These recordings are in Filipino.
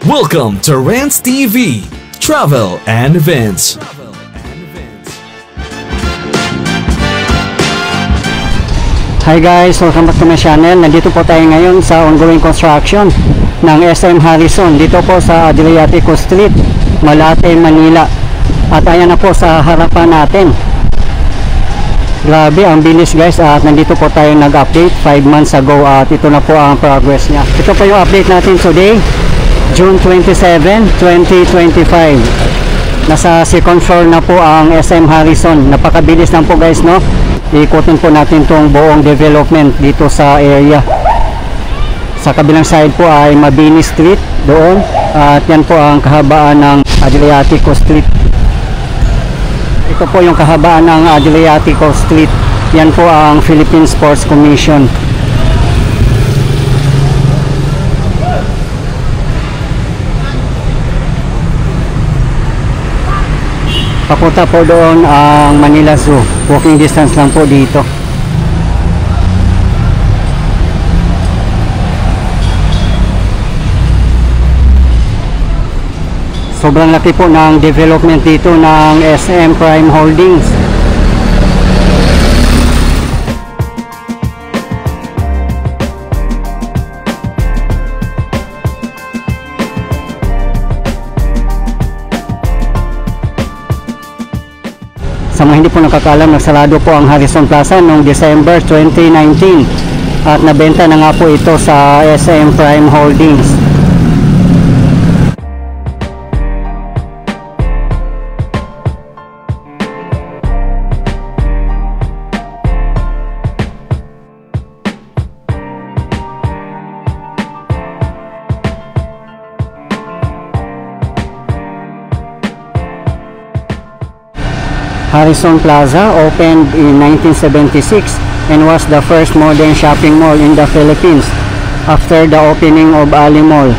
Welcome to Rants TV, Travel and Events. Hi guys, welcome back to my channel. Nandito po tayo ngayon sa ongoing construction ng SM Harrison dito po sa Adriatico Street, Malate, Manila. At ayan na po sa harapan natin. Grabe, ang bilis guys. At nandito po tayo nag-update 5 months ago at ito na po ang progress niya. Ito po yung update natin today, June 27, 2025. Nasa second floor na po ang SM Harrison. Napakabilis lang po guys, no? Ikutin po natin tong buong development dito sa area. Sa kabilang side po ay Mabini Street doon. At yan po ang kahabaan ng Adriatico Street. Ito po yung kahabaan ng Adriatico Street. Yan po ang Philippine Sports Commission. Papunta po doon ang Manila Zoo. Walking distance lang po dito. Sobrang laki po ng development dito ng SM Prime Holdings. Sa mga hindi po nakakaalam, nagsarado po ang Harrison Plaza noong December 2019 at nabenta na nga po ito sa SM Prime Holdings. Harrison Plaza opened in 1976 and was the first modern shopping mall in the Philippines after the opening of Ali Mall.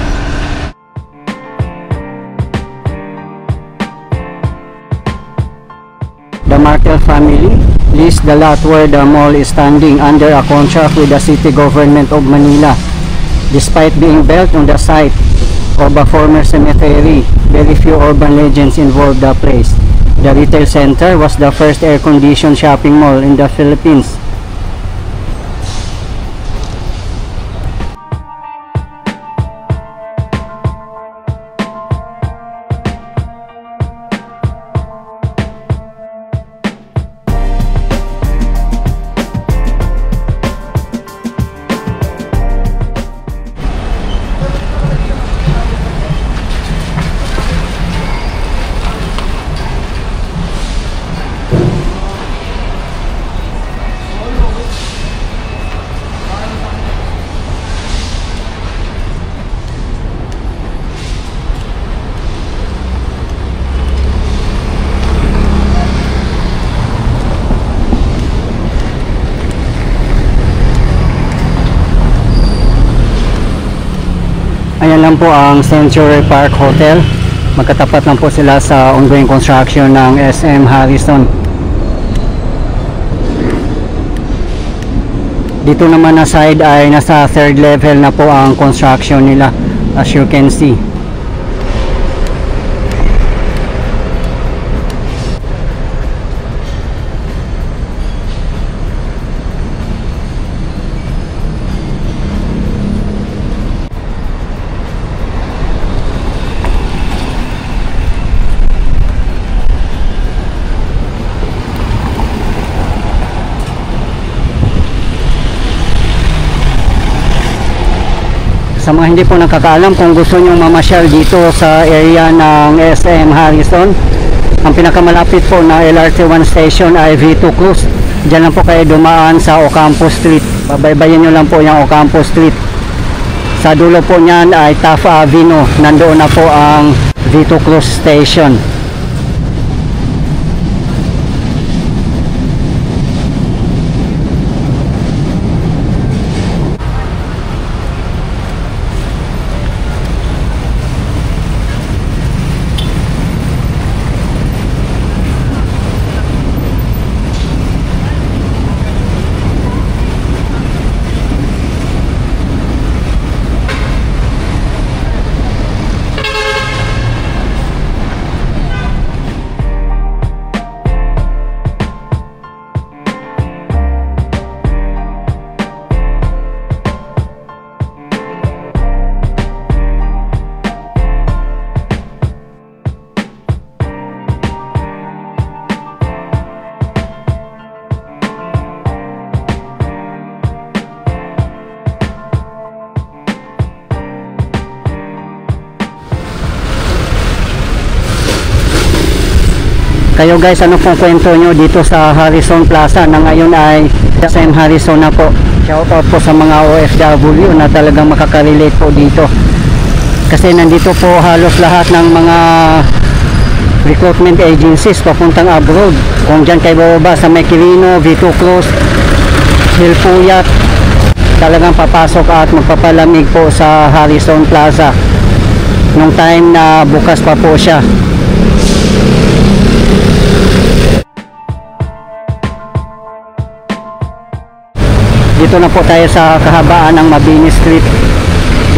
The Markel family leased the lot where the mall is standing under a contract with the city government of Manila. Despite being built on the site of a former cemetery, very few urban legends involve the place. The retail center was the first air-conditioned shopping mall in the Philippines. Ayan lang po ang Century Park Hotel. Magkatapat lang po sila sa ongoing construction ng SM Harrison. Dito naman na side ay nasa third level na po ang construction nila, as you can see. Sa mga hindi po nakakaalam, kung gusto nyo mamasyal dito sa area ng SM Harrison, ang pinakamalapit po na LRT1 station ay V2 Cruz. Diyan lang po kayo dumaan sa Ocampo Street. Babaybayin nyo lang po yung Ocampo Street. Sa dulo po niyan ay Taft Avenue. Nandoon na po ang V2 Cruz station. Kayo guys, ano pong kwento nyo dito sa Harrison Plaza na ngayon ay SM Harrison na po? Shout out po sa mga OFW na talagang makakarelate po dito. Kasi nandito po halos lahat ng mga recruitment agencies papuntang abroad. Kung dyan kayo bababa sa may Quirino, V2 Close, Hilpuyat, talagang papasok at magpapalamig po sa Harrison Plaza nung time na bukas pa po siya. Dito na po tayo sa kahabaan ng Mabini Street.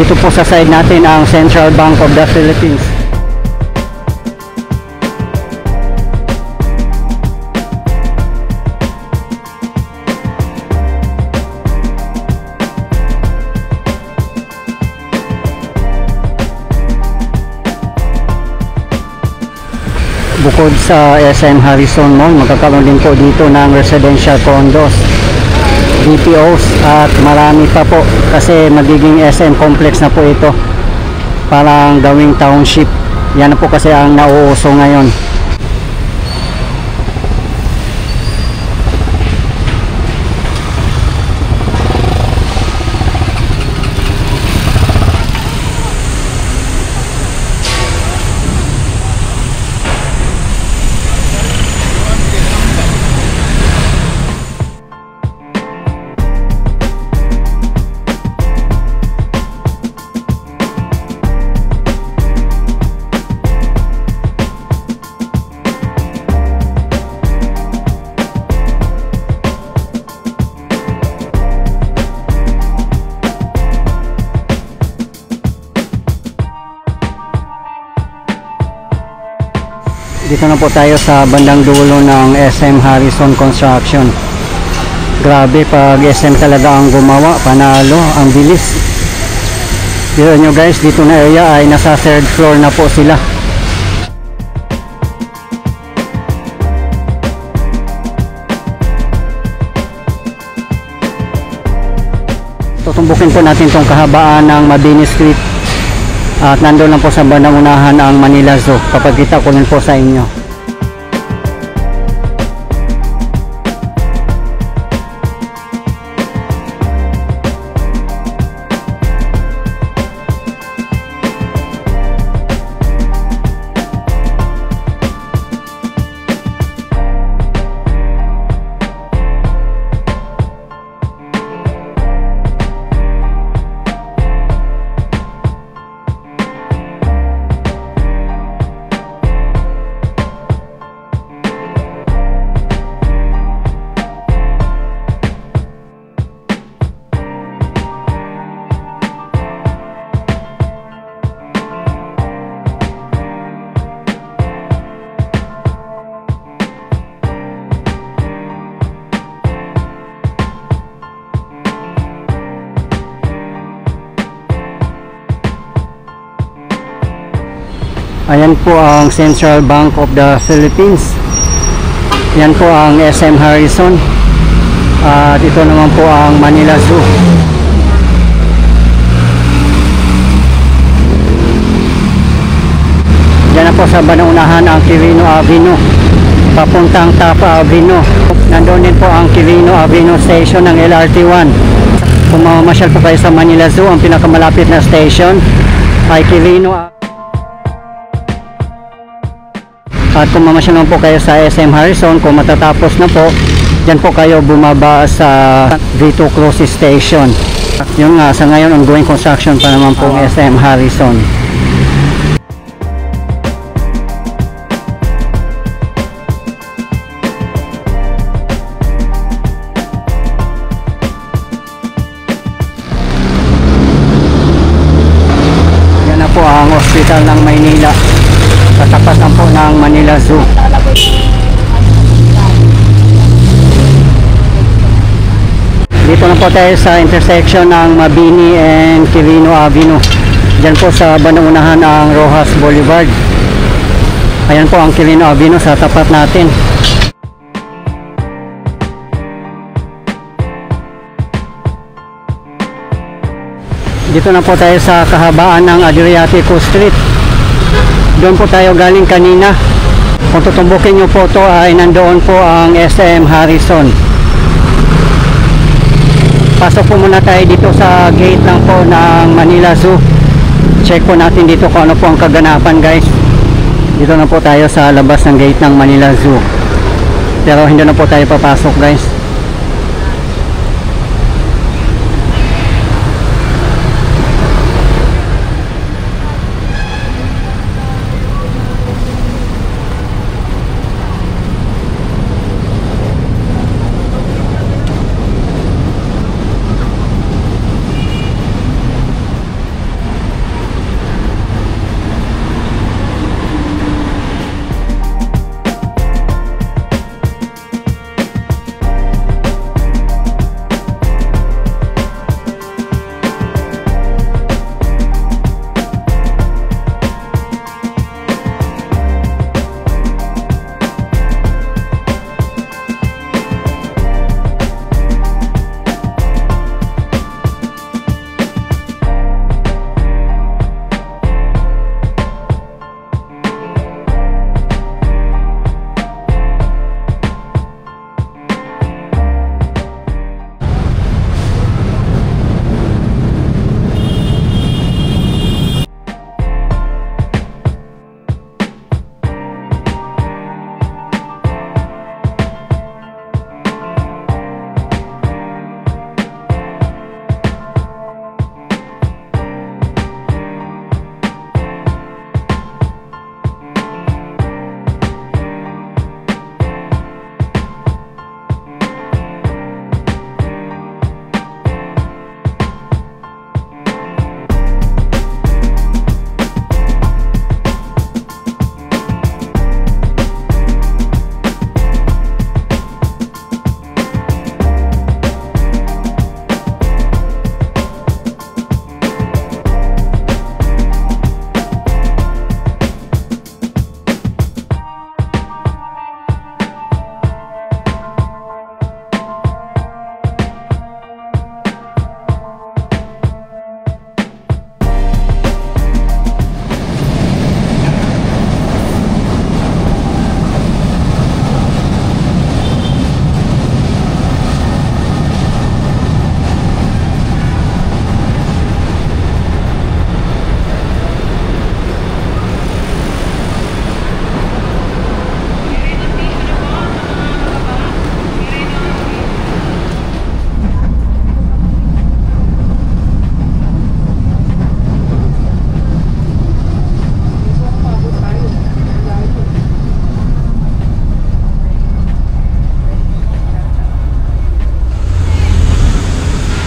Dito po sa side natin ang Central Bank of the Philippines. Bukod sa SM Harrison Mall, magkakaroon din po dito ng residential condos, BPOs at marami pa po kasi magiging SM complex na po ito, parang gawing township. Yan na po kasi ang nauuso ngayon. Dito na po tayo sa bandang dulo ng SM Harrison Construction. Grabe, pag SM talaga ang gumawa, panalo, ang bilis. Dito nyo guys, dito na area ay nasa 3rd floor na po sila. Tutumbukin po natin itong kahabaan ng Mabini Street. At nandoon lang po sa bandang unahan ang Manila Zoo. Papagkita ko rin po sa inyo. Ayan po ang Central Bank of the Philippines. Yan po ang SM Harrison. At ito naman po ang Manila Zoo. Yan na po sa banaunahan ang Quirino Avenue papuntang Tapa Avenue. Nandoon din po ang Quirino Avenue Station ng LRT1. Kung mamamasyal po kayo sa Manila Zoo, ang pinakamalapit na station ay Quirino Avenue. At kung mamasyal naman po kayo sa SM Harrison, kung matatapos na po, dyan po kayo bumaba sa V2 Close Station. Yun nga, sa ngayon ongoing construction pa naman po SM Harrison. Yan na po ang hospital ng Maynila. Katapat lang po ng Manila Zoo. Dito na po tayo sa intersection ng Mabini and Quirino Avenue. Diyan po sa banaunahan ang Rojas Boulevard. Ayan po ang Quirino Avenue sa tapat natin. Dito na po tayo sa kahabaan ng Adriatico Street. Doon po tayo galing kanina. Kung tutumbukin nyo po to ay nandoon po ang SM Harrison. Pasok po muna tayo dito sa gate lang po ng Manila Zoo. Check po natin dito kung ano po ang kaganapan, guys. Dito na po tayo sa labas ng gate ng Manila Zoo. Pero hindi na po tayo papasok, guys.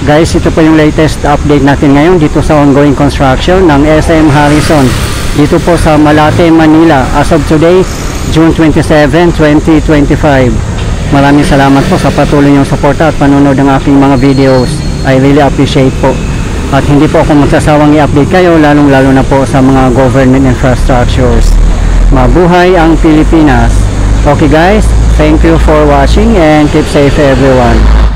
Guys, ito po yung latest update natin ngayon dito sa ongoing construction ng SM Harrison dito po sa Malate, Manila as of today, June 27, 2025. Maraming salamat po sa patuloy niyong suporta at panonood ng aking mga videos. I really appreciate po. At hindi po ako magsasawang i-update kayo, lalong lalo na po sa mga government infrastructures. Mabuhay ang Pilipinas. Okay guys, thank you for watching and keep safe everyone.